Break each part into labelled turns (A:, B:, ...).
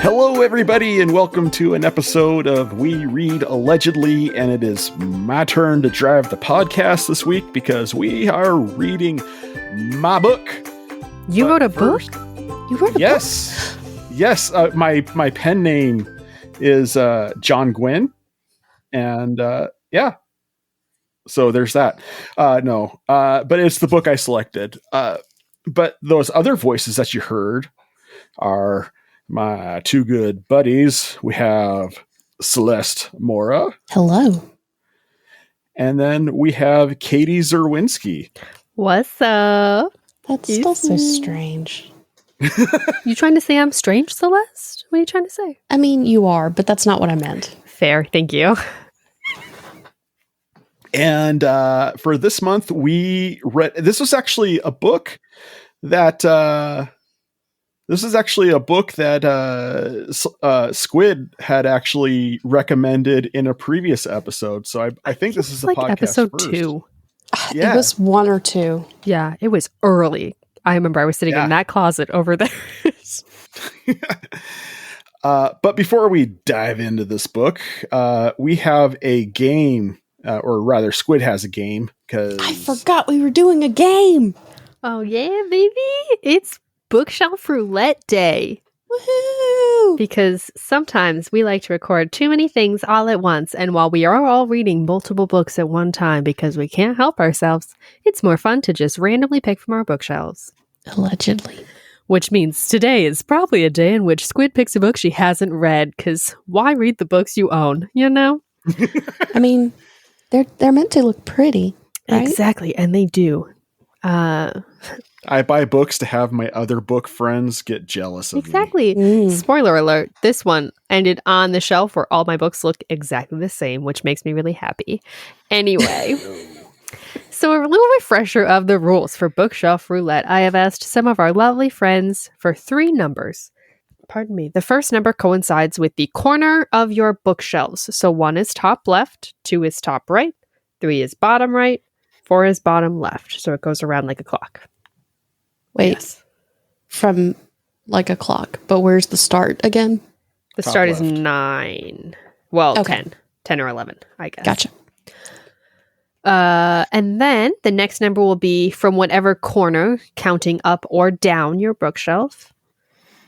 A: Hello, everybody, and welcome to an episode of We Read Allegedly, and it is my turn to drive the podcast this week because we are reading my book.
B: You wrote a book? You wrote a book?
A: Yes. My pen name is John Gwynne, and yeah. So there's that. But it's the book I selected. But those other voices that you heard are my two good buddies. We have Celeste Mora.
C: Hello.
A: And then we have Katie Zerwinski.
B: What's up?
C: That's still so strange.
B: You trying to say I'm strange, Celeste? What are you trying to say?
C: I mean, you are, but that's not what I meant.
B: Fair, thank you.
A: And for this month, we read. This was actually a book that. Squid had actually recommended in a previous episode. So I think this is the
B: like
A: podcast
B: episode
A: first.
B: 2.
A: Yeah.
C: It was 1 or 2.
B: Yeah, it was early. I remember I was sitting in that closet over there.
A: But before we dive into this book, we have a game. Or rather, Squid has a game because
C: I forgot we were doing a game.
B: Oh yeah, baby! It's Bookshelf Roulette Day.
C: Woohoo!
B: Because sometimes we like to record too many things all at once, and while we are all reading multiple books at one time because we can't help ourselves, it's more fun to just randomly pick from our bookshelves.
C: Allegedly.
B: Which means today is probably a day in which Squid picks a book she hasn't read, because why read the books you own, you know?
C: I mean, they're meant to look pretty, right?
B: Exactly, and they do.
A: I buy books to have my other book friends get jealous of me.
B: Exactly. Spoiler alert, this one ended on the shelf where all my books look exactly the same, which makes me really happy. Anyway, so a little refresher of the rules for Bookshelf Roulette. I have asked some of our lovely friends for 3 numbers. Pardon me. The first number coincides with the corner of your bookshelves. So 1 is top left, 2 is top right, 3 is bottom right, 4 is bottom left. So it goes around like a clock.
C: Wait,
B: Yes.
C: From like a clock. But where's the start again?
B: The
A: Top
B: start
A: left.
B: is 9. Well,
C: Okay.
B: 10 or 11, I guess.
C: Gotcha.
B: And then the next number will be from whatever corner, counting up or down your bookshelf.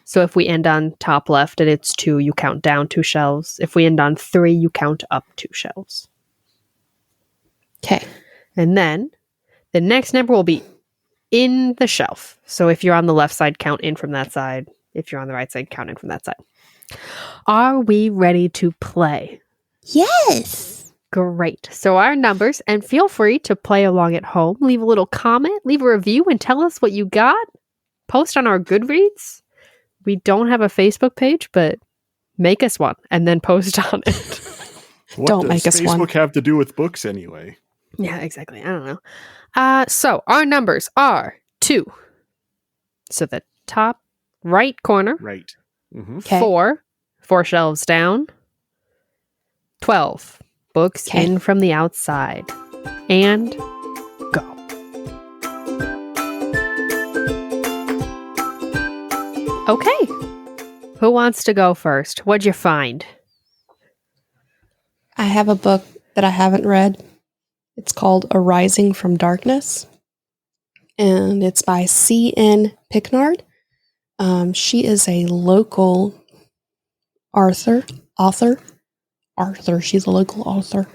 B: So if we end on top left and it's 2, you count down 2 shelves. If we end on 3, you count up 2 shelves.
C: Okay.
B: And then the next number will be in the shelf. So if you're on the left side, count in from that side. If you're on the right side, count in from that side. Are we ready to play?
C: Yes.
B: Great. So our numbers, and feel free to play along at home. Leave a little comment, leave a review, and tell us what you got. Post on our Goodreads. We don't have a Facebook page, but make us one and then post on it.
A: What
C: Don't
A: does
C: make us
A: Facebook
C: one.
A: have to do with books anyway?
B: Yeah, exactly. I don't know. So our numbers are 2. So the top right corner.
A: Right. Mm-hmm.
C: Okay.
B: 4 shelves down. 12 books
C: Okay.
B: in from the outside. And go. Okay. Who wants to go first? What'd you find?
C: I have a book that I haven't read. It's called Arising from Darkness. And it's by C.N. Picknard. She is a local author. She's a local author.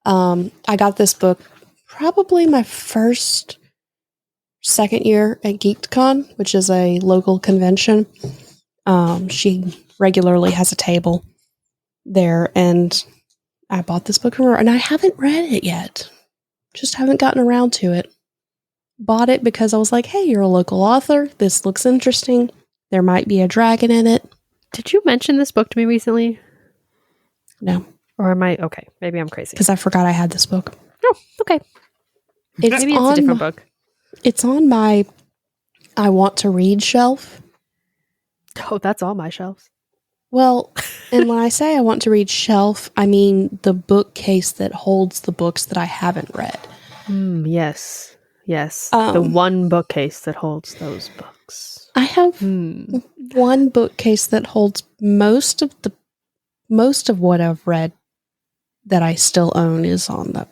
C: I got this book probably my second year at GeekCon, which is a local convention. She regularly has a table there, and I bought this book from her, and I haven't read it yet. Just haven't gotten around to it. Bought it because I was like, hey, you're a local author. This looks interesting. There might be a dragon in it.
B: Did you mention this book to me recently?
C: No,
B: Or am I... Okay, maybe I'm crazy.
C: because I forgot I had this book.
B: Oh, okay.
C: It's
B: Maybe it's a different book.
C: It's on my I want to read shelf.
B: Oh, that's all my shelves.
C: Well, and when I say I want to read shelf, I mean the bookcase that holds the books that I haven't read.
B: Yes. The one bookcase that holds those books.
C: I have one bookcase that holds most of what I've read that I still own is on that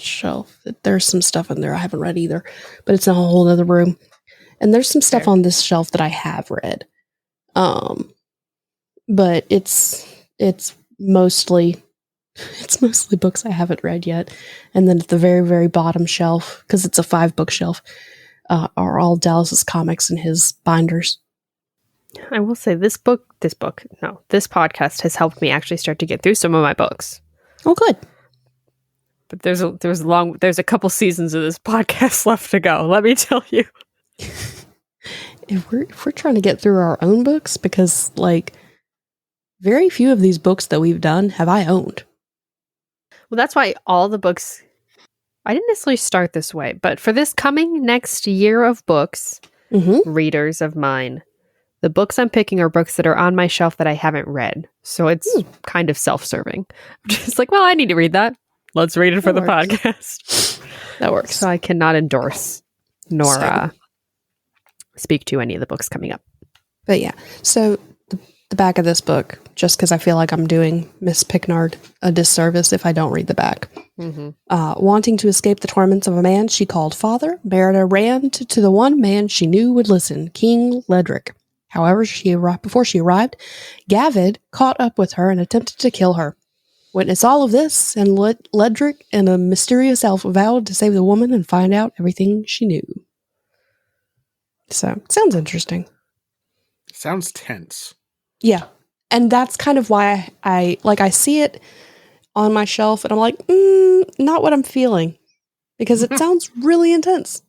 C: shelf. There's some stuff in there I haven't read either, but it's in a whole other room. And there's some stuff on this shelf that I have read. But it's mostly books I haven't read yet. And then at the very, very bottom shelf, because it's a 5-book shelf, are all Dallas's comics and his binders.
B: I will say this podcast has helped me actually start to get through some of my books.
C: Oh, good.
B: But there's a couple seasons of this podcast left to go. Let me tell you.
C: If we're trying to get through our own books, because like very few of these books that we've done have I owned.
B: Well, that's why all the books, I didn't necessarily start this way, but for this coming next year of books, readers of mine, the books I'm picking are books that are on my shelf that I haven't read. So it's kind of self-serving. I'm just like, well, I need to read that. Let's read it for the podcast.
C: That works.
B: So I cannot endorse nor speak to any of the books coming up.
C: But yeah, so the back of this book, just because I feel like I'm doing Miss Picknard a disservice if I don't read the back. Wanting to escape the torments of a man she called father, Merida ran to the one man she knew would listen, King Ledric. However, before she arrived, Gavid caught up with her and attempted to kill her. Witness all of this, and Ledric and a mysterious elf vowed to save the woman and find out everything she knew. So, sounds interesting.
A: Sounds tense.
C: Yeah. And that's kind of why I see it on my shelf and I'm like, not what I'm feeling. Because it sounds really intense.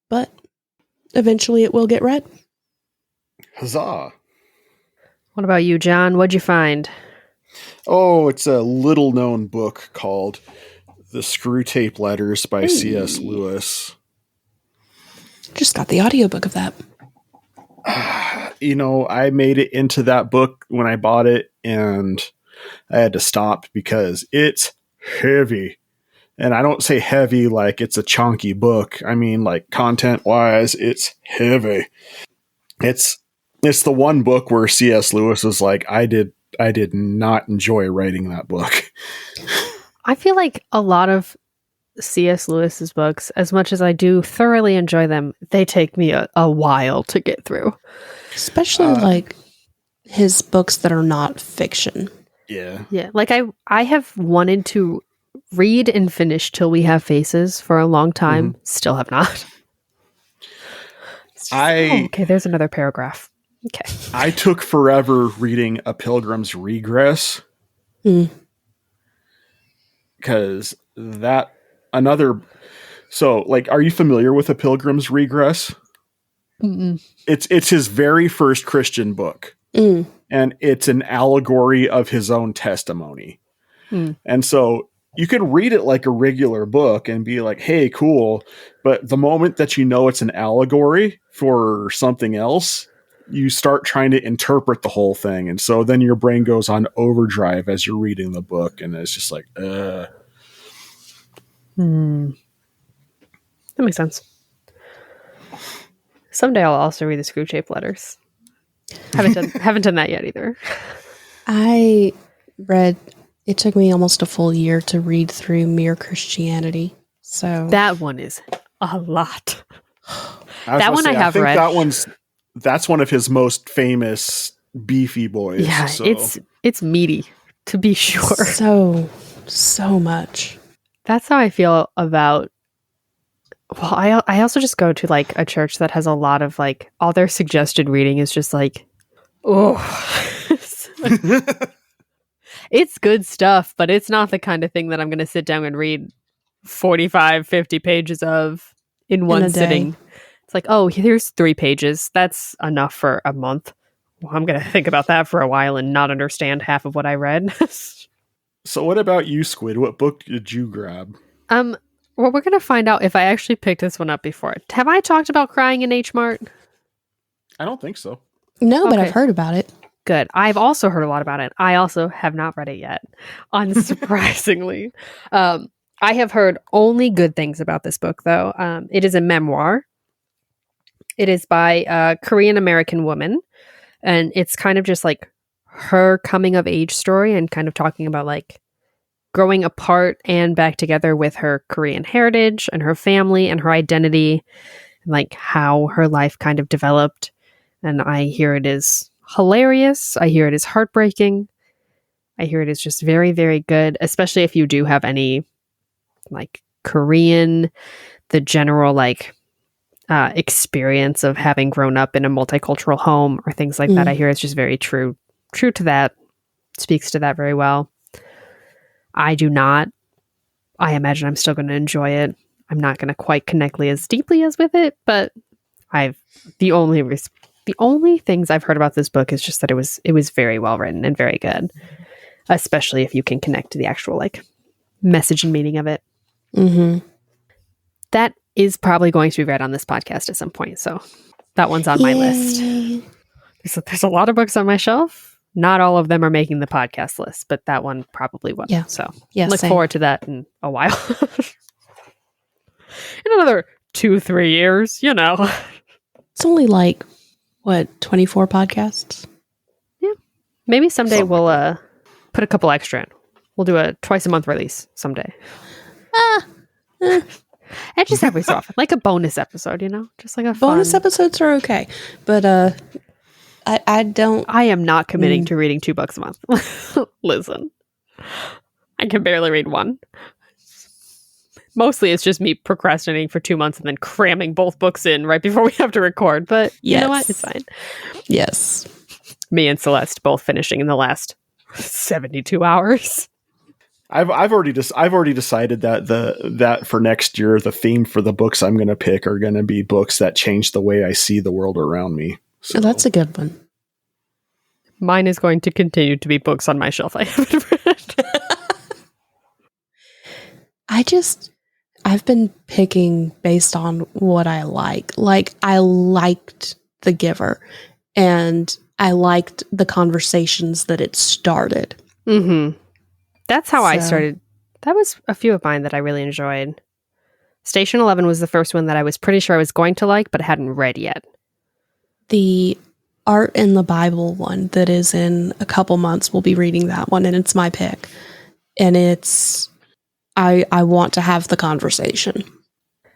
C: But eventually it will get read.
A: Huzzah.
B: What about you, John? What'd you find?
A: Oh, it's a little known book called The Screwtape Letters by C.S. Lewis.
C: Just got the audiobook of that.
A: I made it into that book when I bought it, and I had to stop because it's heavy. And I don't say heavy like it's a chunky book. I mean, like, content-wise, it's heavy. It's the one book where C.S. Lewis was like, I did not enjoy writing that book.
B: I feel like a lot of C.S. Lewis's books, as much as I do thoroughly enjoy them, they take me a while to get through.
C: Especially like his books that are not fiction.
A: Yeah.
B: Yeah. Like I have wanted to read and finish Till We Have Faces for a long time. Still have not. Okay, there's another paragraph. Okay.
A: I took forever reading A Pilgrim's Regress. Because are you familiar with A Pilgrim's Regress? It's his very first Christian book. And it's an allegory of his own testimony. And so you can read it like a regular book and be like, hey, cool. But the moment that you know it's an allegory for something else, you start trying to interpret the whole thing. And so then your brain goes on overdrive as you're reading the book. And it's just like,
B: That makes sense. Someday I'll also read the Screwtape Letters. Haven't done that yet either.
C: It took me almost a full year to read through Mere Christianity. So
B: that one is a lot.
A: I have read. That's one of his most famous beefy boys.
B: Yeah,
A: so.
B: it's meaty, to be sure.
C: So much.
B: That's how I feel about. Well, I also just go to like a church that has a lot of like all their suggested reading is just like, it's good stuff, but it's not the kind of thing that I'm going to sit down and read 45, 50 pages of in one sitting. It's like, oh, here's 3 pages. That's enough for a month. Well, I'm going to think about that for a while and not understand half of what I read.
A: So what about you, Squid? What book did you grab?
B: Well, we're going to find out if I actually picked this one up before. Have I talked about Crying in H Mart?
A: I don't think so.
C: No, but I've heard about it.
B: Good. I've also heard a lot about it. I also have not read it yet, unsurprisingly. I have heard only good things about this book, though. It is a memoir. It is by a Korean-American woman. And it's kind of just like her coming of age story and kind of talking about like growing apart and back together with her Korean heritage and her family and her identity, and like how her life kind of developed. And I hear it is hilarious. I hear it is heartbreaking. I hear it is just very, very good, especially if you do have any like Korean, the general like experience of having grown up in a multicultural home or things like that. I hear it's just very true to that, speaks to that very well. I do not. I imagine I'm still going to enjoy it. I'm not going to quite connect as deeply as with it, but the only things I've heard about this book is just that it was very well written and very good, especially if you can connect to the actual like message and meaning of it.
C: Mm-hmm.
B: That is probably going to be read on this podcast at some point, so that one's on my list. There's a lot of books on my shelf. Not all of them are making the podcast list, but that one probably will.
C: Yeah.
B: So
C: Yeah,
B: look
C: same.
B: forward to that in a while. In another 2-3 years, you know.
C: It's only like, what, 24 podcasts?
B: Yeah. Maybe someday
A: Something
B: we'll put a couple extra in. We'll do a twice a month release someday. And just every so often. Like a bonus episode, you know? Just like a fun...
C: Bonus episodes are okay, but I don't...
B: I am not committing to reading 2 books a month. Listen. I can barely read one. Mostly it's just me procrastinating for 2 months and then cramming both books in right before we have to record. But you know what? It's fine.
C: Yes.
B: Me and Celeste both finishing in the last 72 hours.
A: I've already decided that that for next year the theme for the books I'm going to pick are going to be books that change the way I see the world around me. So
C: Oh, that's a good one.
B: Mine is going to continue to be books on my shelf I haven't read.
C: I've been picking based on what I like. Like, I liked The Giver, and I liked the conversations that it started.
B: Mm-hmm. That's how I
C: So-
B: started. That was a few of mine that I really enjoyed. Station 11 was the first one that I was pretty sure I was going to like, but hadn't read yet.
C: The Art in the Bible one that is in a couple months, we'll be reading that one, and it's my pick. And it's... I want to have the conversation.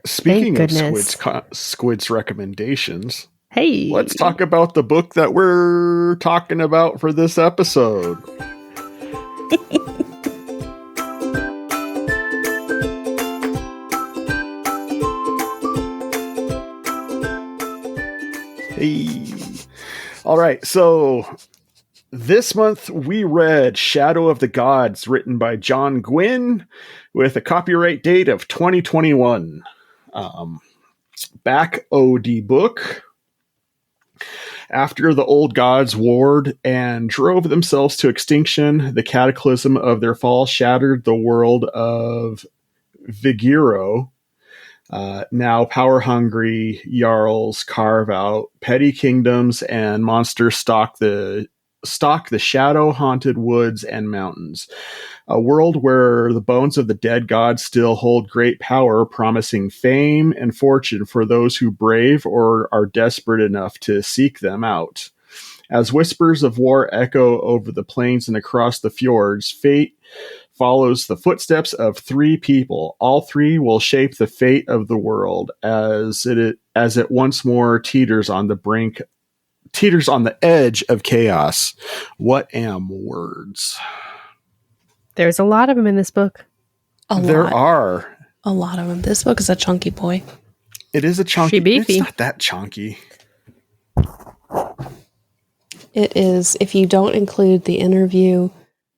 A: speaking of
B: goodness.
A: Squid's recommendations,
B: Hey!
A: let's talk about the book that we're talking about for this episode. Hey. All right, so this month we read Shadow of the Gods, written by John Gwynne, with a copyright date of 2021. Back OD book. After the old gods warred and drove themselves to extinction, the cataclysm of their fall shattered the world of Vigiro. Now power-hungry Jarls carve out petty kingdoms, and monsters stalk the shadow-haunted woods and mountains. A world where the bones of the dead gods still hold great power, promising fame and fortune for those who brave or are desperate enough to seek them out. As whispers of war echo over the plains and across the fjords, fate follows the footsteps of 3 people. All 3 will shape the fate of the world as it once more teeters on the edge of chaos. What am words?
B: There's a lot of them in this book.
A: There are.
C: A lot of them. This book is a chunky boy.
A: It is a chunky.
B: She beefy.
A: It's not that chunky.
C: It is, if you don't include the interview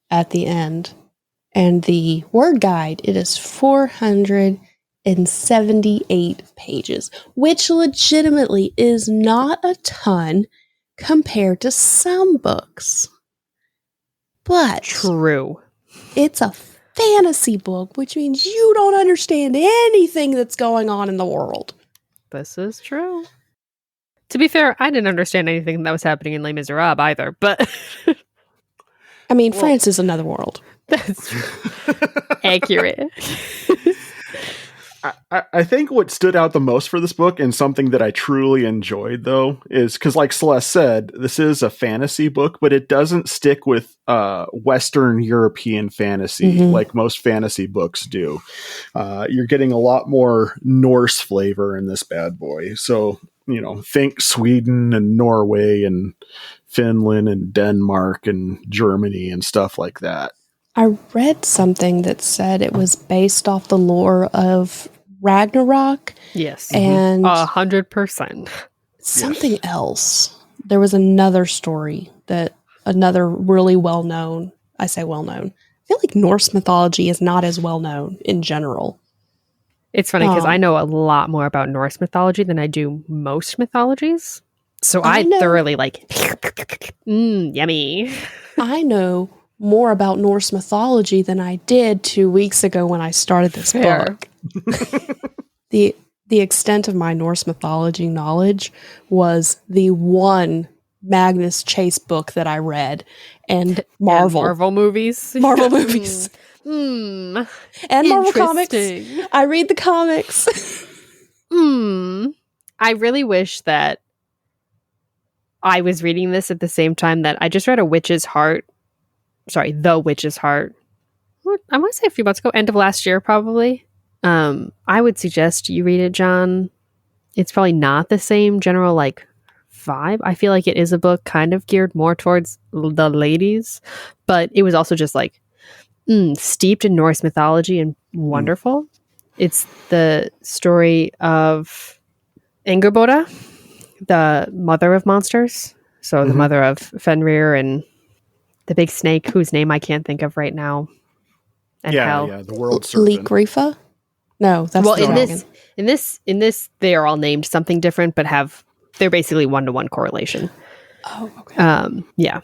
C: at the end and the word guide, it is 478 pages, which legitimately is not a ton compared to some books. But
B: True.
C: it's a fantasy book, which means you don't understand anything that's going on in the world.
B: This is true. To be fair, I didn't understand anything that was happening in Les Miserables either, but
C: I mean, France is another world.
B: that's accurate.
A: I think what stood out the most for this book, and something that I truly enjoyed, though, is because, like Celeste said, this is a fantasy book, but it doesn't stick with Western European fantasy like most fantasy books do. You're getting a lot more Norse flavor in this bad boy. So, think Sweden and Norway and Finland and Denmark and Germany and stuff like that.
C: I read something that said it was based off the lore of Ragnarok.
B: Yes.
C: And
B: 100%.
C: something else. There was another story that another really well-known, I say well-known. I feel like Norse mythology is not as well-known in general.
B: It's funny because I know a lot more about Norse mythology than I do most mythologies. So I thoroughly yummy.
C: I know more about Norse mythology than I did 2 weeks ago when I started this book. The extent of my Norse mythology knowledge was the one Magnus Chase book that I read, and
B: Marvel movies.
C: Marvel movies. And Marvel comics. I read the comics.
B: I really wish that I was reading this at the same time that I just read The Witch's Heart. I want to say a few months ago, end of last year, probably. I would suggest you read it, John. It's probably not the same general vibe. I feel like it is a book kind of geared more towards the ladies, but it was also just steeped in Norse mythology and wonderful. It's the story of Angerboda, the mother of monsters. So the mother of Fenrir and the big snake whose name I can't think of right now. And
A: the world serpent.
C: Ligrifa? No, that's the dragon.
B: In this, they are all named something different, but they're basically 1-to-1 correlation.
C: Oh, okay.
B: Yeah.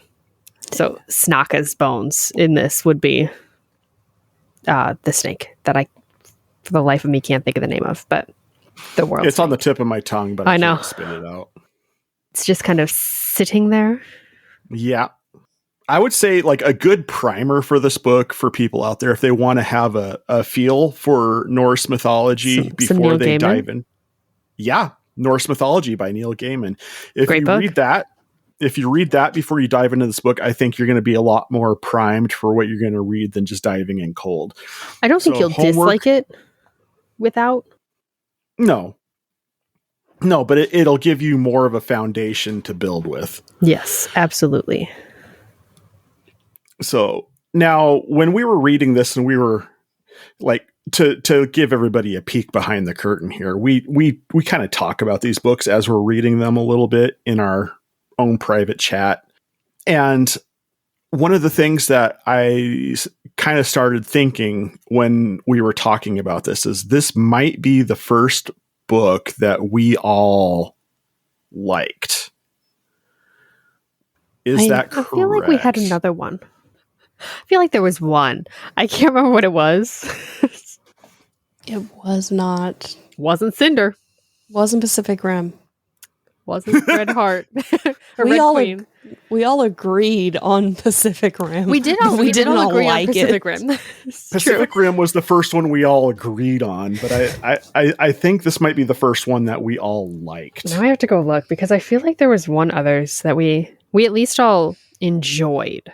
B: So Snaka's bones in this would be the snake that I, for the life of me, can't think of the name of, but the world.
A: It's on the tip of my tongue, but I
B: know.
A: Can't spit it out.
B: It's just kind of sitting there.
A: Yeah. I would say a good primer for this book for people out there if they want to have a feel for Norse mythology before they dive in. Yeah, Norse Mythology by Neil Gaiman. If you read that before you dive into this book, I think you're going to be a lot more primed for what you're going to read than just diving in cold.
B: I don't think you'll dislike it without.
A: No, but it'll give you more of a foundation to build with.
B: Yes, absolutely.
A: So now when we were reading this and we were to give everybody a peek behind the curtain here, we kind of talk about these books as we're reading them a little bit in our own private chat. And one of the things that I kind of started thinking when we were talking about this might be the first book that we all liked. Is that correct?
B: I feel like we had another one. I feel like there was one. I can't remember what it was.
C: It was not.
B: Wasn't Cinder.
C: Wasn't Pacific Rim.
B: Wasn't Red Heart.
C: We all agreed on Pacific Rim.
B: We did all agree on Pacific Rim.
A: Pacific Rim was the first one we all agreed on, but I think this might be the first one that we all liked.
B: Now I have to go look because I feel like there was one others that we at least all enjoyed.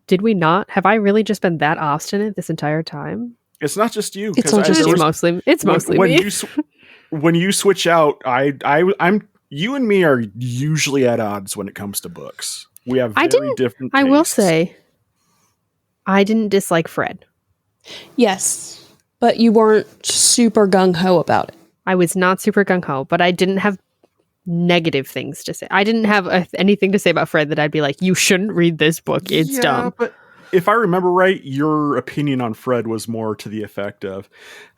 B: Did we not? Have I really just been that obstinate this entire time?
A: It's not just you.
B: It's mostly me.
A: When you switch out, I'm you and me are usually at odds when it comes to books. We have different tastes.
B: I will say, I didn't dislike Fred.
C: Yes, but you weren't super gung-ho about it.
B: I was not super gung-ho, but I didn't have negative things to say. I didn't have anything to say about Fred that I'd be like, you shouldn't read this book. It's dumb.
A: But if I remember right, your opinion on Fred was more to the effect of,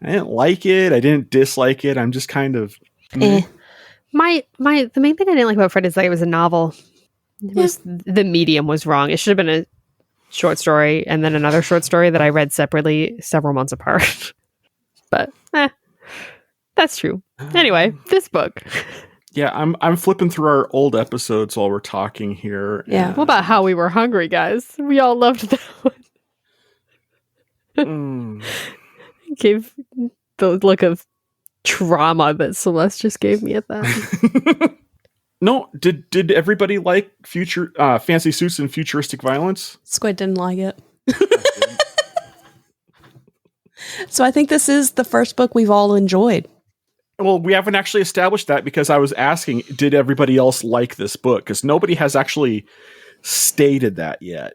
A: I didn't like it. I didn't dislike it. I'm just kind of...
B: The main thing I didn't like about Fred is that it was a novel. The medium was wrong. It should have been a short story and then another short story that I read separately several months apart. But that's true. Anyway, this book...
A: Yeah, I'm flipping through our old episodes while we're talking here.
C: Yeah.
B: What about How We Were Hungry, guys? We all loved that one. gave the look of trauma that Celeste just gave me at that.
A: No, did everybody like future fancy suits and futuristic violence?
C: Squid didn't like it. So I think this is the first book we've all enjoyed.
A: Well, we haven't actually established that because I was asking, did everybody else like this book? Because nobody has actually stated that yet.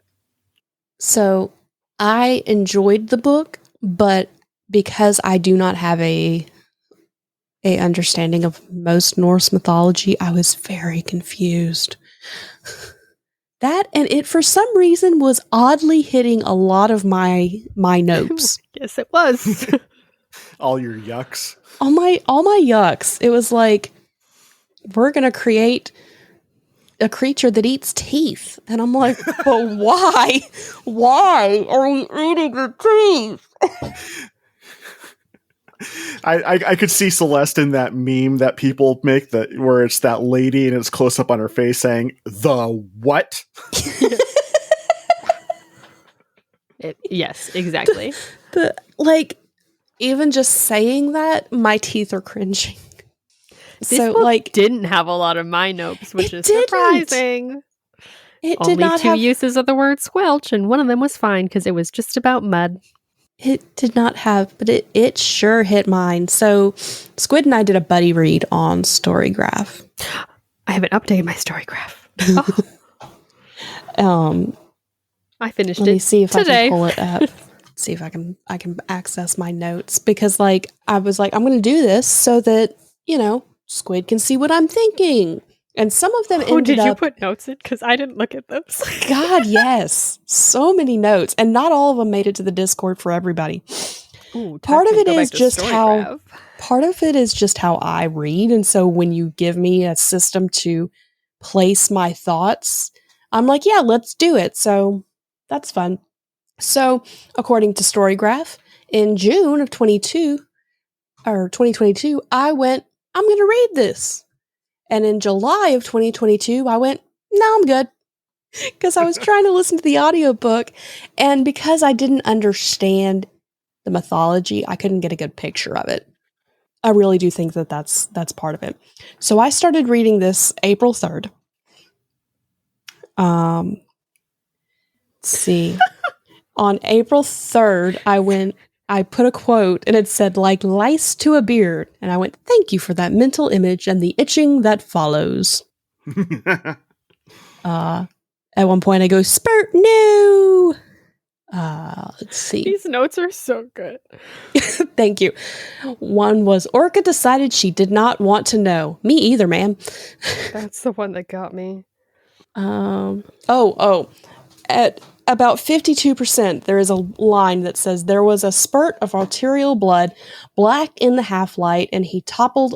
C: So I enjoyed the book, but because I do not have a understanding of most Norse mythology, I was very confused. That and it for some reason was oddly hitting a lot of my notes.
B: Yes, it was.
A: All your yucks.
C: all my yucks. It was like, we're gonna create a creature that eats teeth, and I'm like, but why? Why are we eating the teeth?
A: I could see Celeste in that meme that people make that where it's that lady and it's close up on her face saying the what?
B: Yes, exactly.
C: The like, even just saying that, my teeth are cringing.
B: This
C: So
B: book
C: like,
B: didn't have a lot of my notes, which
C: It
B: is
C: didn't.
B: surprising.
C: it
B: Only
C: did not
B: two
C: have
B: uses of the word squelch, and one of them was fine because it was just about mud.
C: It did not have, but it sure hit mine. So Squid and I did a buddy read on Storygraph.
B: I haven't updated my story graph. I finished
C: Let me
B: it
C: see if
B: today.
C: I can pull it up. See if I can access my notes, because like I was like, I'm going to do this so that, you know, Squid can see what I'm thinking. And some of them
B: Oh,
C: ended
B: did you
C: up,
B: put notes in? Because I didn't look at those.
C: God, yes, so many notes, and not all of them made it to the Discord for everybody.
B: Ooh,
C: Part of
B: time to
C: it
B: go back
C: is
B: to
C: just
B: Storygraph.
C: Part of it is just how I read, and so when you give me a system to place my thoughts, I'm like, yeah, let's do it. So that's fun. So according to Storygraph, in June of 2022, I went, I'm going to read this. And in July of 2022, I went, no, I'm good. Because I was trying to listen to the audiobook, and because I didn't understand the mythology, I couldn't get a good picture of it. I really do think that that's part of it. So I started reading this April 3rd. Let's see. On April 3rd, I put a quote, and it said, like lice to a beard. And I went, thank you for that mental image and the itching that follows. At one point I go, spurt, no! Let's see.
B: These notes are so good.
C: Thank you. One was, Orca decided she did not want to know. Me either, ma'am.
B: That's the one that got me.
C: At about 52%, there is a line that says, there was a spurt of arterial blood, black in the half-light, and he toppled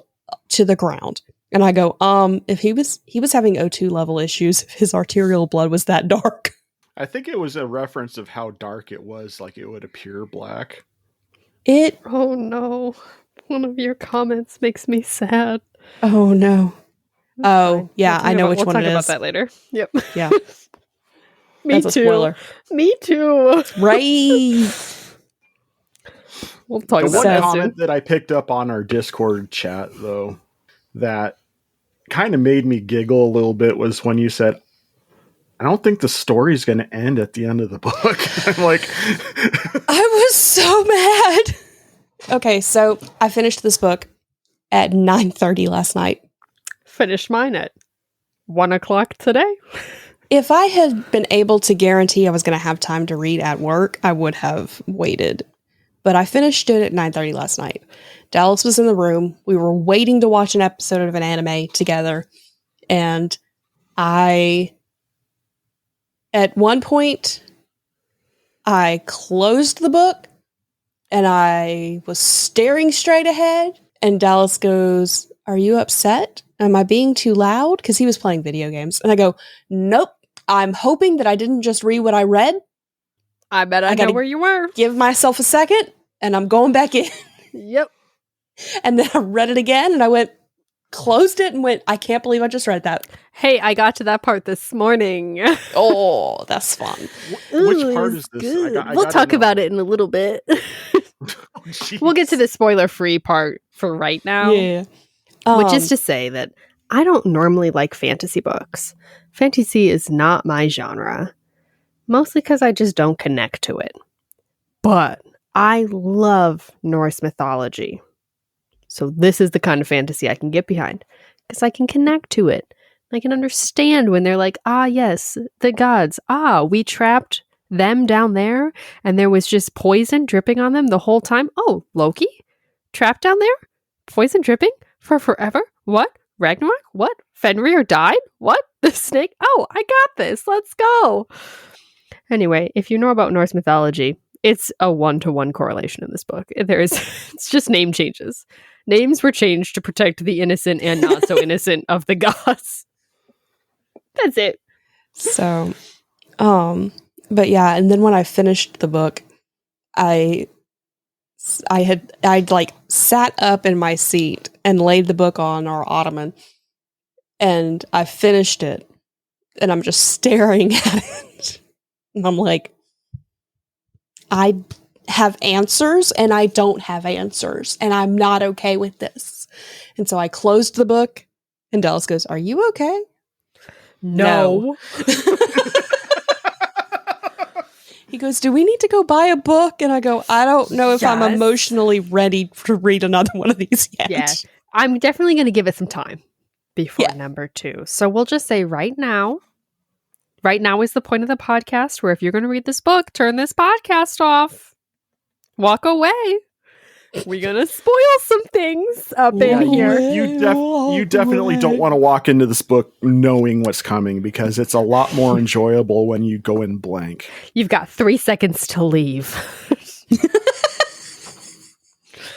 C: to the ground. And I go, if he was having O2 level issues, if his arterial blood was that dark.
A: I think it was a reference of how dark it was, like it would appear black.
B: Oh no. One of your comments makes me sad.
C: Oh no.
B: That's
C: Oh,
B: fine.
C: yeah, I know which one it
B: We'll talk about
C: is.
B: that later. Yep.
C: Yeah.
B: Me
C: That's
B: too.
C: a spoiler.
B: Me too.
C: Right.
B: We'll talk
A: The
B: about
A: one
B: that
A: comment
B: soon.
A: that I picked up on our Discord chat, though, that kind of made me giggle a little bit was when you said, I don't think the story's going to end at the end of the book. I'm like...
C: I was so mad. Okay, so I finished this book at 9:30 last night.
B: Finished mine at 1:00 today.
C: If I had been able to guarantee I was going to have time to read at work, I would have waited. But I finished it at 9:30 last night. Dallas was in the room. We were waiting to watch an episode of an anime together. And at one point, I closed the book and I was staring straight ahead. And Dallas goes, are you upset? Am I being too loud? Because he was playing video games. And I go, nope. I'm hoping that I didn't just read what I read.
B: I bet I know
C: gotta
B: where you were.
C: Give myself a second, and I'm going back in.
B: Yep.
C: And then I read it again, and I went, closed it and went, I can't believe I just read that.
B: Hey, I got to that part this morning.
C: Oh, that's fun.
A: Which part is this?
B: We'll talk about it in a little bit. We'll get to the spoiler-free part for right now.
C: Yeah.
B: Which is to say that I don't normally like fantasy books. Fantasy is not my genre. Mostly because I just don't connect to it. But I love Norse mythology. So this is the kind of fantasy I can get behind. Because I can connect to it. I can understand when they're like, yes, the gods. We trapped them down there and there was just poison dripping on them the whole time. Oh, Loki? Trapped down there? Poison dripping? For forever? What? Ragnarok? What? Fenrir died? What? The snake? Oh, I got this. Let's go. Anyway, if you know about Norse mythology, it's a 1-to-1 correlation in this book. It's just name changes. Names were changed to protect the innocent and not so innocent of the gods. That's it.
C: So, but yeah, and then when I finished the book, I'd like sat up in my seat and laid the book on our ottoman, and I finished it, and I'm just staring at it, and I'm like, I have answers, and I don't have answers, and I'm not okay with this. And so I closed the book, and Dallas goes, "Are you okay?"
B: No.
C: He goes, "Do we need to go buy a book?" And I go, "I don't know if I'm
B: Yes.
C: emotionally ready to read another one of these yet."
B: Yeah. I'm definitely going to give it some time before number 2. So we'll just say right now is the point of the podcast where if you're going to read this book, turn this podcast off. Walk away. We're going to spoil some things up in here.
A: You definitely don't want to walk into this book knowing what's coming, because it's a lot more enjoyable when you go in blank.
B: You've got 3 seconds to leave.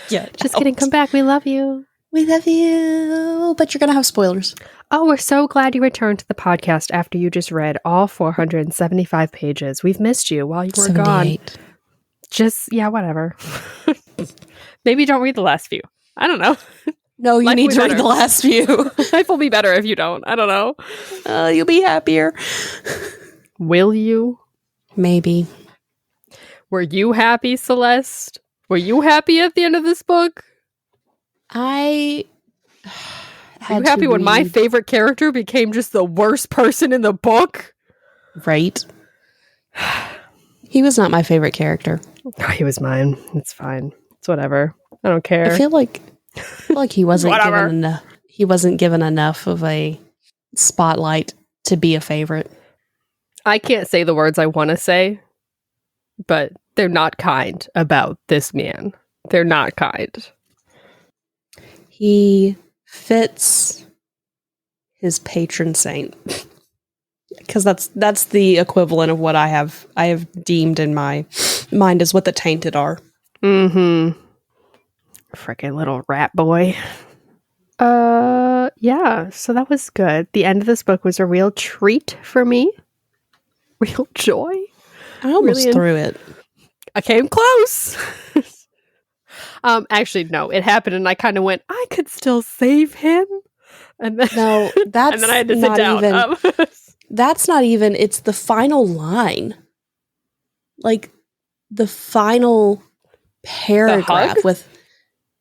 C: Yeah.
B: Just kidding. Come back. We love you.
C: We love you. But you're going to have spoilers.
B: Oh, we're so glad you returned to the podcast after you just read all 475 pages. We've missed you while you were gone. Whatever. Maybe don't read the last few. I don't know.
C: No, you need to read the last few.
B: Life will be better if you don't. I don't know.
C: You'll be happier.
B: Will you?
C: Maybe.
B: Were you happy, Celeste? Were you happy at the end of this book?
C: I
B: Were you happy when my favorite character became just the worst person in the book?
C: Right. He was not my favorite character.
B: Oh, he was mine. It's fine. It's whatever. I don't care.
C: I feel like he wasn't given enough. He wasn't given enough of a spotlight to be a favorite.
B: I can't say the words I want to say, but they're not kind about this man. They're not kind.
C: He fits his patron saint, because that's the equivalent of what I have deemed in my mind as what the tainted are.
B: Mm-hmm. Frickin' little rat boy. Yeah, so that was good. The end of this book was a real treat for me. Real joy.
C: I almost threw it.
B: I came close. Actually, no, it happened and I kind of went, I could still save him. And then,
C: no, that's
B: and then I had to sit down.
C: That's not even, it's the final line. Like, the final paragraph with,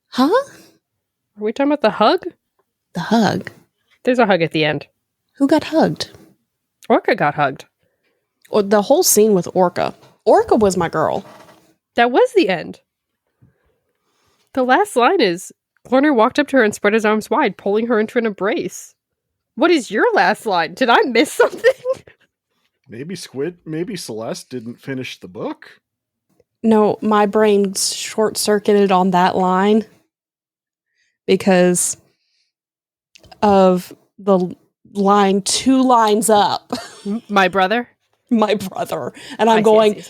C: huh?
B: Are we talking about the hug?
C: The hug.
B: There's a hug at the end.
C: Who got hugged?
B: Orca got hugged.
C: Or the whole scene with Orca. Orca was my girl.
B: That was the end. The last line is, Corner walked up to her and spread his arms wide, pulling her into an embrace. What is your last line? Did I miss something?
A: Maybe Celeste didn't finish the book.
C: No, my brain short-circuited on that line because of the line 2 lines up.
B: My brother?
C: My brother. And I'm going,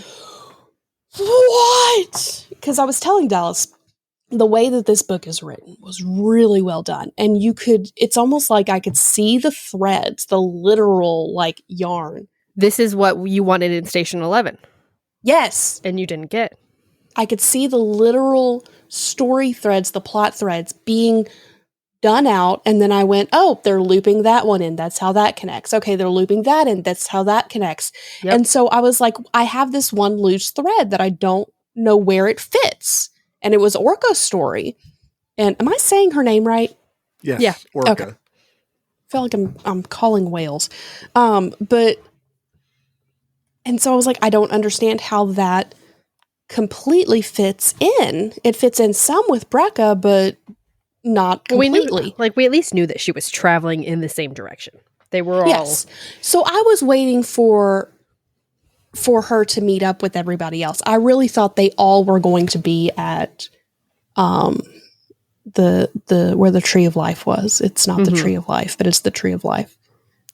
C: what? Because I was telling Dallas, the way that this book is written was really well done. And it's almost like I could see the threads, the literal, like, yarn.
B: This is what you wanted in Station 11.
C: Yes.
B: And you didn't get.
C: I could see the literal story threads, the plot threads being done out, and then I went, oh, they're looping that one in. That's how that connects. Okay, they're looping that in. That's how that connects.
B: Yep.
C: And so I was like, I have this one loose thread that I don't know where it fits. And it was Orca's story. And am I saying her name right?
A: Yes.
B: Yeah.
A: Orca.
C: Okay. I feel like I'm calling whales. But and so I was like, I don't understand how that completely fits in. It fits in some with Brecca, but not completely.
B: We at least knew that she was traveling in the same direction. They were all
C: Yes. So I was waiting for her to meet up with everybody else. I really thought they all were going to be at the where the Tree of Life was. It's not the Tree of Life, but it's the Tree of Life.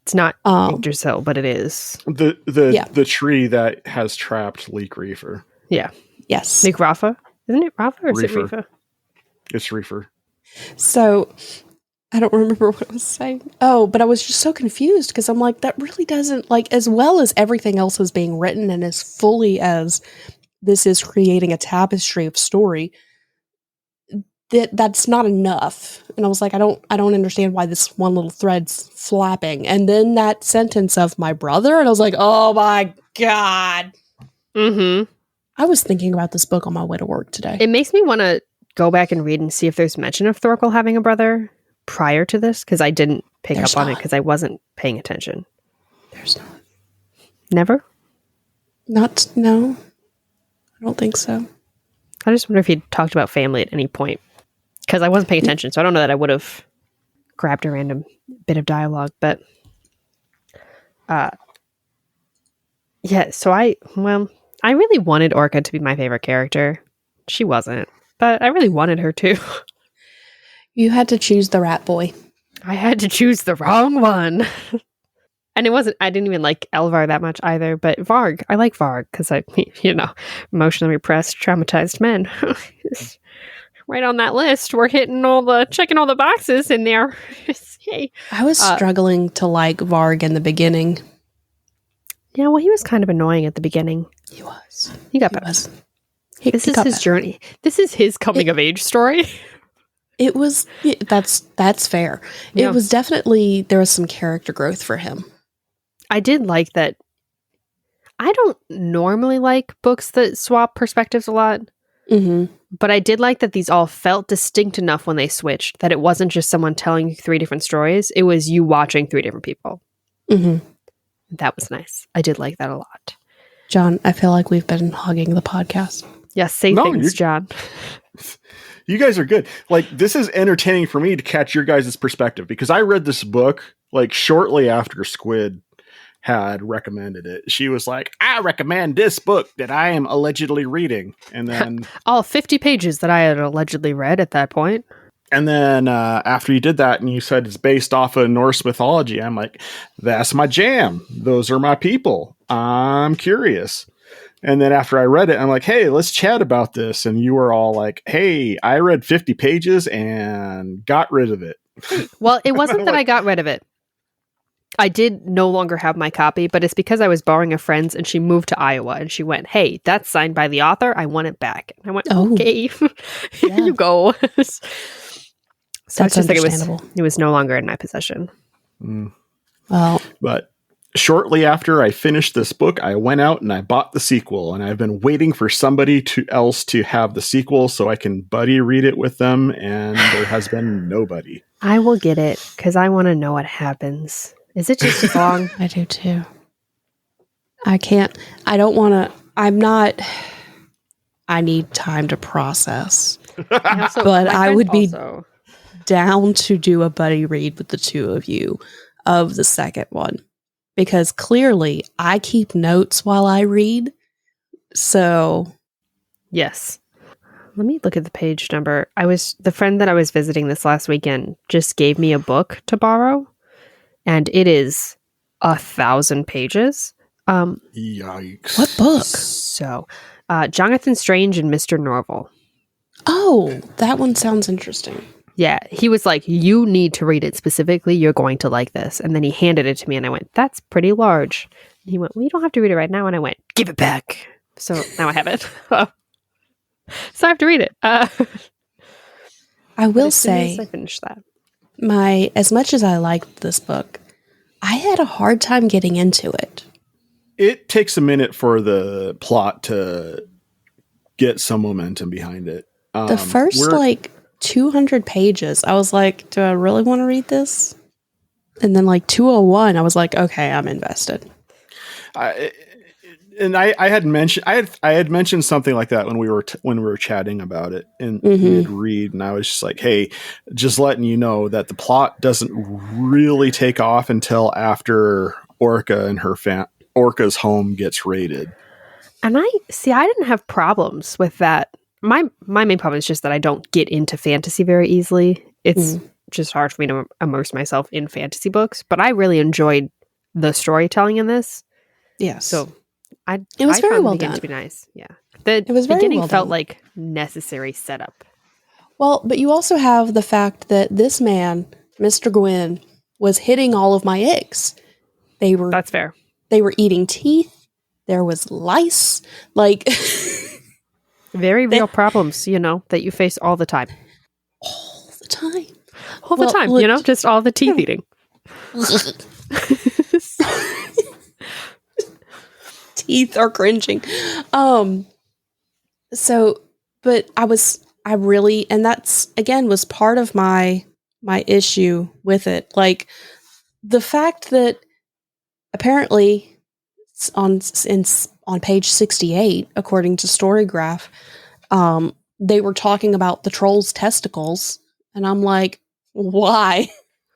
B: It's not Victor's Hill, but it is.
A: The tree that has trapped Leek Reefer.
B: Yeah.
C: Yes.
B: Leek Rafa? Isn't it Rafa or is it
A: Reefer.
B: Reefa?
A: It's Reefer.
C: So I don't remember what I was saying. Oh, but I was just so confused because I'm like, that really doesn't, like, as well as everything else is being written and as fully as this is creating a tapestry of story, that's not enough. And I was like, I don't understand why this one little thread's flapping. And then that sentence of my brother, and I was like, oh my God.
B: Mm-hmm.
C: I was thinking about this book on my way to work today.
B: It makes me want to go back and read and see if there's mention of Thorkel having a brother prior to this, because I didn't pick up on it because I wasn't paying attention.
C: There's not.
B: Never?
C: No. I don't think so.
B: I just wonder if he talked about family at any point, because I wasn't paying attention, so I don't know that I would have grabbed a random bit of dialogue, but yeah, so I really wanted Orca to be my favorite character. She wasn't, but I really wanted her to.
C: You had to choose the rat boy.
B: I had to choose the wrong one. And I didn't even like Elvar that much either, but Varg, I like Varg because emotionally repressed, traumatized men. Right on that list. We're checking all the boxes in there. Hey.
C: I was struggling to like Varg in the beginning.
B: Yeah, well, he was kind of annoying at the beginning.
C: He was.
B: He got better. This is his journey. This is his coming of age story.
C: It was. That's fair. Yeah. It was definitely, there was some character growth for him.
B: I did like that. I don't normally like books that swap perspectives a lot. Mm-hmm. But I did like that these all felt distinct enough when they switched, that it wasn't just someone telling you 3 different stories. It was you watching 3 different people. Mm-hmm. That was nice. I did like that a lot.
C: John, I feel like we've been hogging the podcast.
B: Yes, say things, John.
A: You guys are good. Like, this is entertaining for me to catch your guys' perspective, because I read this book like shortly after Squid had recommended it. She was like, I recommend this book that I am allegedly reading. And then
B: all 50 pages that I had allegedly read at that point.
A: And then after you did that and you said it's based off of Norse mythology, I'm like, that's my jam. Those are my people. I'm curious. And then after I read it, I'm like, hey, let's chat about this. And you were all like, hey, I read 50 pages and got rid of it.
B: Well, it wasn't that I got rid of it. I did no longer have my copy, but it's because I was borrowing a friend's and she moved to Iowa and she went, hey, that's signed by the author. I want it back. And I went, okay, here you go. So
C: that's
B: it's just
C: understandable.
B: Like it was no longer in my possession.
A: Mm.
C: Well,
A: but shortly after I finished this book, I went out and I bought the sequel, and I've been waiting for somebody else to have the sequel so I can buddy read it with them. And there has been nobody.
B: I will get it because I want to know what happens. Is it just as long?
C: I do too. I need time to process. I would be down to do a buddy read with the 2 of you of the second one, because clearly I keep notes while I read. So
B: yes. Let me look at the page number. The friend that I was visiting this last weekend just gave me a book to borrow. And it is 1,000 pages.
A: Yikes.
C: What book?
B: So, Jonathan Strange and Mr. Norval.
C: Oh, that one sounds interesting.
B: Yeah, he was like, you need to read it specifically. You're going to like this. And then he handed it to me and I went, that's pretty large. And he went, well, you don't have to read it right now. And I went, give it back. So now I have it. So I have to read it.
C: I will say,
B: I finished that.
C: As much as I liked this book, I had a hard time getting into it.
A: It takes a minute for the plot to get some momentum behind it.
C: The first 200 pages, I was like, do I really want to read this? And then 201, I was like, okay, I'm invested.
A: I had mentioned something like that when we were chatting about it in mid-read, and I was just like, hey, just letting you know that the plot doesn't really take off until after Orca and Orca's home gets raided.
B: And I didn't have problems with that. My main problem is just that I don't get into fantasy very easily. It's just hard for me to immerse myself in fantasy books, but I really enjoyed the storytelling in this.
C: Yes.
B: So
C: it was very
B: found
C: well
B: the beginning
C: done.
B: to be nice. Yeah. The
C: very
B: beginning
C: well
B: felt
C: done.
B: like necessary setup.
C: Well, but you also have the fact that this man, Mr. Gwynne, was hitting all of my eggs.
B: That's fair.
C: They were eating teeth. There was lice.
B: Very real problems, that you face all the time.
C: All the time.
B: All the time, just all the teeth eating.
C: Teeth are cringing. But and that's again was part of my issue with it. The fact that apparently on page 68, according to Storygraph, they were talking about the troll's testicles, and I'm like, why?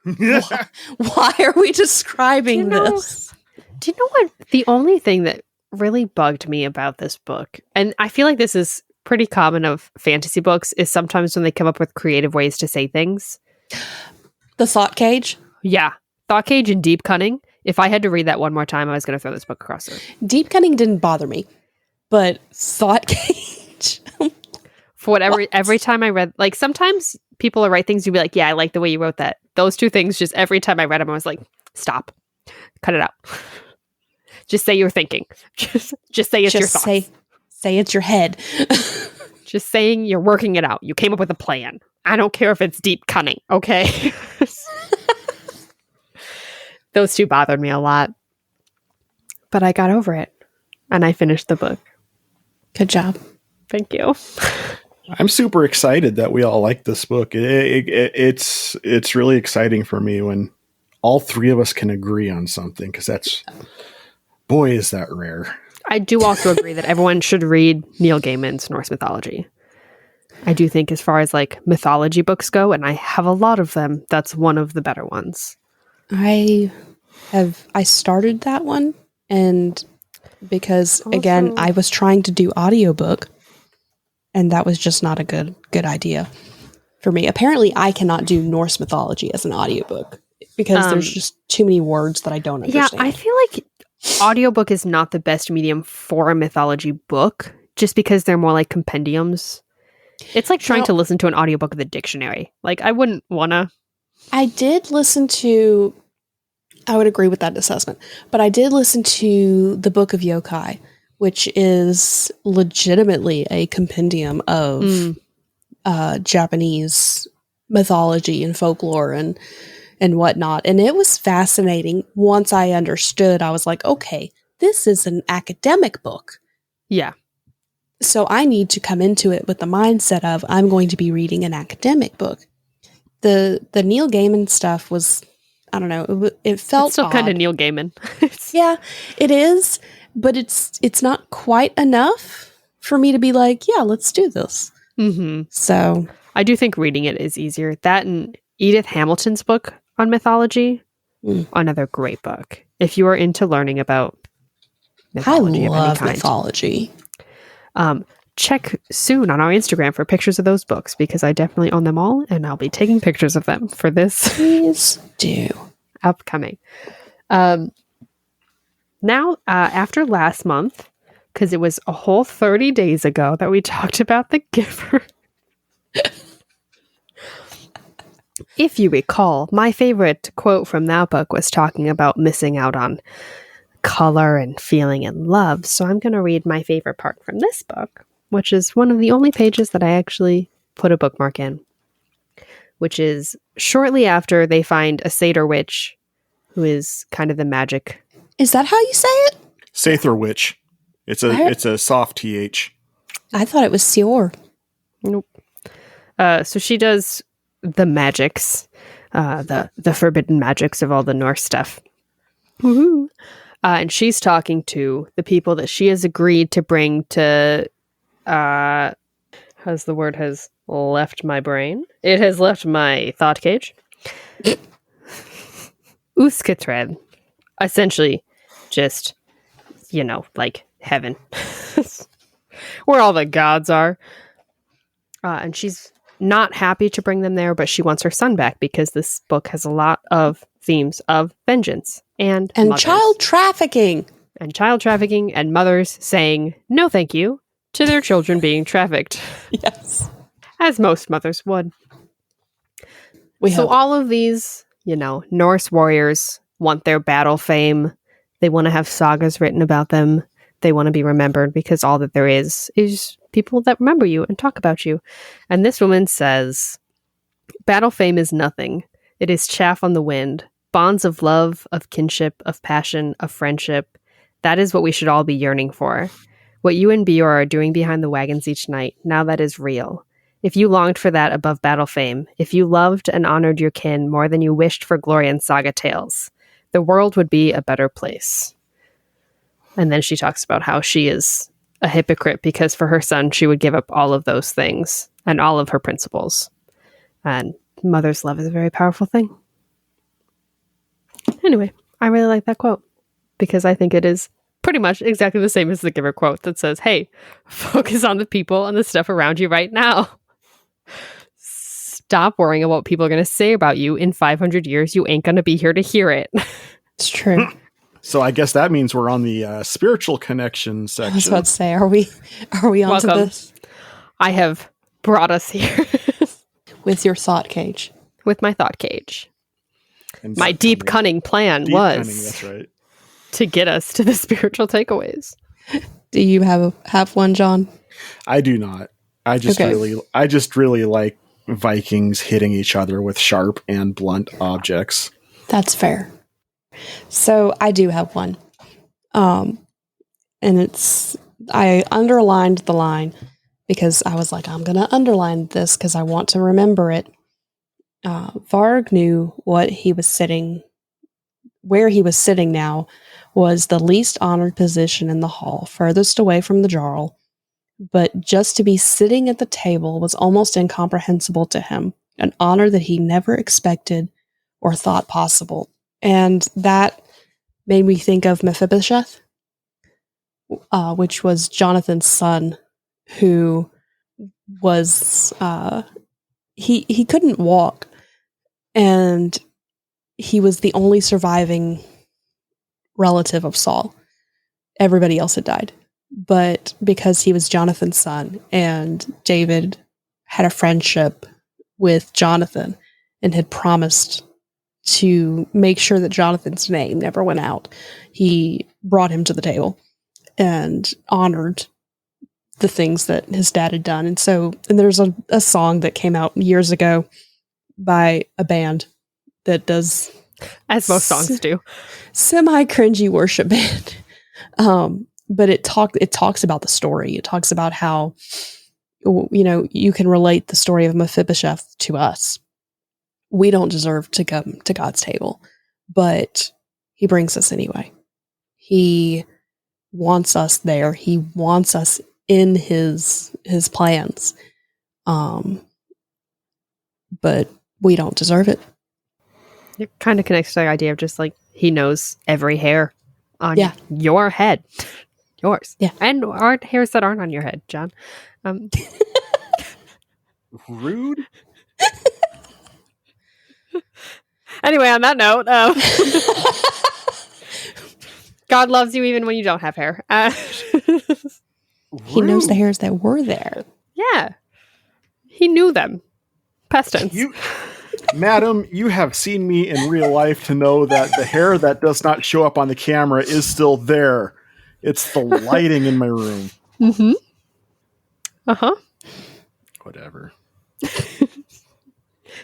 C: Why are we describing this?
B: Do you know what? The only thing that really bugged me about this book, and I feel like this is pretty common of fantasy books, is sometimes when they come up with creative ways to say things.
C: The thought cage?
B: Yeah. Thought cage and deep cunning. If I had to read that one more time, I was going to throw this book across it.
C: Deep cunning didn't bother me, but thought cage?
B: For whatever, every time I read, sometimes people will write things, you'll be like, yeah, I like the way you wrote that. Those two things, just every time I read them, I was like, stop. Cut it out. Just say you're thinking. Just say it's your thoughts.
C: Say it's your head.
B: Just saying you're working it out. You came up with a plan. I don't care if it's deep cunning, okay? Those two bothered me a lot. But I got over it. And I finished the book.
C: Good job.
B: Thank you.
A: I'm super excited that we all like this book. It's really exciting for me when all three of us can agree on something, because boy, is that rare.
B: I do also agree that everyone should read Neil Gaiman's Norse mythology. I do think as far as mythology books go, and I have a lot of them, that's one of the better ones. I
C: started that one, and because again, I was trying to do audiobook, and that was just not a good idea for me. Apparently I cannot do Norse mythology as an audiobook because there's just too many words that I don't understand.
B: Yeah, I feel like audiobook is not the best medium for a mythology book, just because they're more like compendiums. It's like trying to listen to an audiobook of the dictionary. I wouldn't want to.
C: I did listen to, I would agree with that assessment, but I did listen to the Book of Yokai, which is legitimately a compendium of Japanese mythology and folklore and whatnot. And it was fascinating. Once I understood, I was like, okay, this is an academic book.
B: Yeah.
C: So I need to come into it with the mindset of I'm going to be reading an academic book. The Neil Gaiman stuff was, I don't know, it felt
B: it's still kind of Neil Gaiman.
C: Yeah, it is, but it's not quite enough for me to be like, yeah, let's do this.
B: Mm-hmm.
C: So
B: I do think reading it is easier. That and Edith Hamilton's book on mythology, another great book. If you are into learning about mythology of any kind.
C: Mythology.
B: Check soon on our Instagram for pictures of those books, because I definitely own them all, and I'll be taking pictures of them for this.
C: Please do.
B: Upcoming. Now, after last month, because it was a whole 30 days ago that we talked about The Giver. If you recall, my favorite quote from that book was talking about missing out on color and feeling in love. So I'm going to read my favorite part from this book, which is one of the only pages that I actually put a bookmark in. which is shortly after they find a satyr witch, who is kind of the magic.
C: Is that how you say it?
A: Sather witch. It's a soft th.
C: I thought it was Sior.
B: Nope. So she does the magics, the forbidden magics of all the Norse stuff. Woohoo! And she's talking to the people that she has agreed to bring to. Has the word has left my brain? It has left my thought cage. Uskatred. Essentially, just, like heaven. Where all the gods are. And she's not happy to bring them there, but she wants her son back because this book has a lot of themes of vengeance and mothers.
C: Child trafficking.
B: And child trafficking and mothers saying no thank you to their children being trafficked.
C: Yes.
B: As most mothers would.
C: So
B: all of these, Norse warriors want their battle fame. They want to have sagas written about them. They want to be remembered because all that there is people that remember you and talk about you. And this woman says, battle fame is nothing. It is chaff on the wind. Bonds of love, of kinship, of passion, of friendship. That is what we should all be yearning for. What you and Bior are doing behind the wagons each night, now that is real. If you longed for that above battle fame, if you loved and honored your kin more than you wished for glory and saga tales, the world would be a better place. And then she talks about how she is a hypocrite because for her son, she would give up all of those things and all of her principles. And mother's love is a very powerful thing. Anyway, I really like that quote because I think it is pretty much exactly the same as the Giver quote that says, hey, focus on the people and the stuff around you right now. Stop worrying about what people are going to say about you in 500 years. You ain't going to be here to hear it.
C: It's true.
A: So I guess that means we're on the spiritual connection section.
C: I was about to say, are we on to this?
B: I have brought us here.
C: With your thought cage.
B: With my thought cage.
A: And
B: my deep cunning plan was
A: that's right.
B: to get us to the spiritual takeaways.
C: Do you have one, John?
A: I do not. I just really like Vikings hitting each other with sharp and blunt objects.
C: That's fair. So I do have one. And I underlined the line because I was like, I'm going to underline this because I want to remember it. Varg knew where he was sitting now was the least honored position in the hall, furthest away from the Jarl. But just to be sitting at the table was almost incomprehensible to him, an honor that he never expected or thought possible. And that made me think of Mephibosheth, which was Jonathan's son, who was, he couldn't walk, and he was the only surviving relative of Saul. Everybody else had died. But because he was Jonathan's son, and David had a friendship with Jonathan and had promised to make sure that Jonathan's name never went out, he brought him to the table and honored the things that his dad had done. And there's a song that came out years ago by a band that does,
B: as most songs do,
C: semi-cringy worship band. But it talks about the story. It talks about how, you can relate the story of Mephibosheth to us. We don't deserve to come to God's table, but he brings us anyway. He wants us there. He wants us in his plans. But we don't deserve it.
B: It kind of connects to the idea of just like, he knows every hair on your head. Yours.
C: Yeah.
B: And our hairs that aren't on your head, John.
A: Rude.
B: Anyway, on that note, God loves you even when you don't have hair.
C: He knows the hairs that were there.
B: Yeah. He knew them. Past tense.
A: Madam, you have seen me in real life to know that the hair that does not show up on the camera is still there. It's the lighting in my room.
B: Mm-hmm. Uh-huh.
A: Whatever.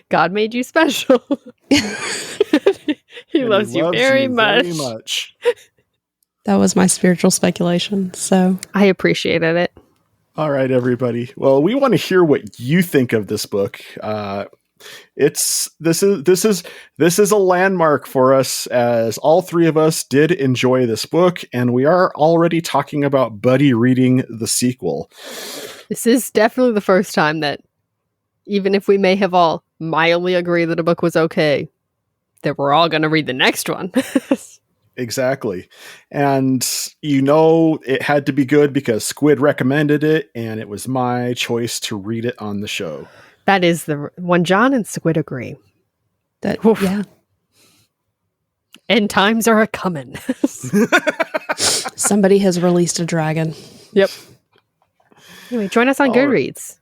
B: God made you special. He
A: And
B: loves you very much.
C: That was my spiritual speculation. So
B: I appreciated it.
A: All right, everybody. Well, we want to hear what you think of this book. This is a landmark for us, as all three of us did enjoy this book, and we are already talking about Buddy reading the sequel.
B: This is definitely the first time that, even if we may have all mildly agreed that a book was okay, that we're all going to read the next one.
A: Exactly. And it had to be good because Squid recommended it, and it was my choice to read it on the show.
B: That is when John and Squid agree.
C: that, yeah.
B: End times are a-coming.
C: Somebody has released a dragon.
B: Yep. Anyway, join us on Goodreads.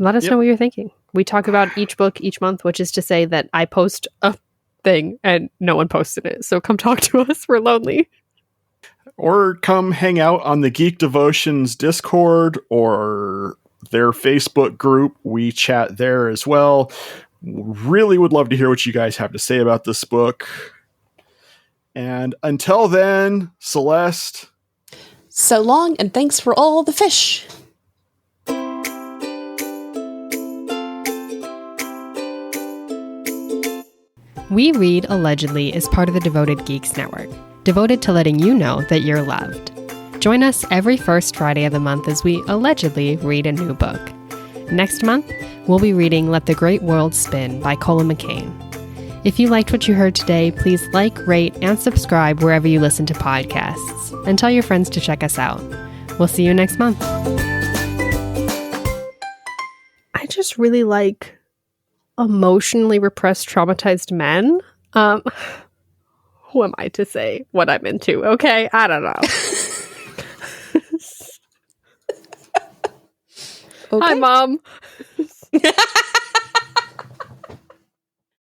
B: Let us know what you're thinking. We talk about each book each month, which is to say that I post a thing and no one posted it. So come talk to us. We're lonely.
A: Or come hang out on the Geek Devotions Discord or their Facebook group. We chat there as well. Really would love to hear what you guys have to say about this book. And until then, Celeste.
C: So long, and thanks for all the fish.
B: We Read Allegedly is part of the Devoted Geeks Network, devoted to letting you know that you're loved. Join us every first Friday of the month as we allegedly read a new book. Next month, we'll be reading Let the Great World Spin by Colin McCain. If you liked what you heard today, please like, rate, and subscribe wherever you listen to podcasts. And tell your friends to check us out. We'll see you next month. I just really like emotionally repressed, traumatized men. Who am I to say what I'm into? Okay, I don't know.
C: Okay.
B: Hi, Mom.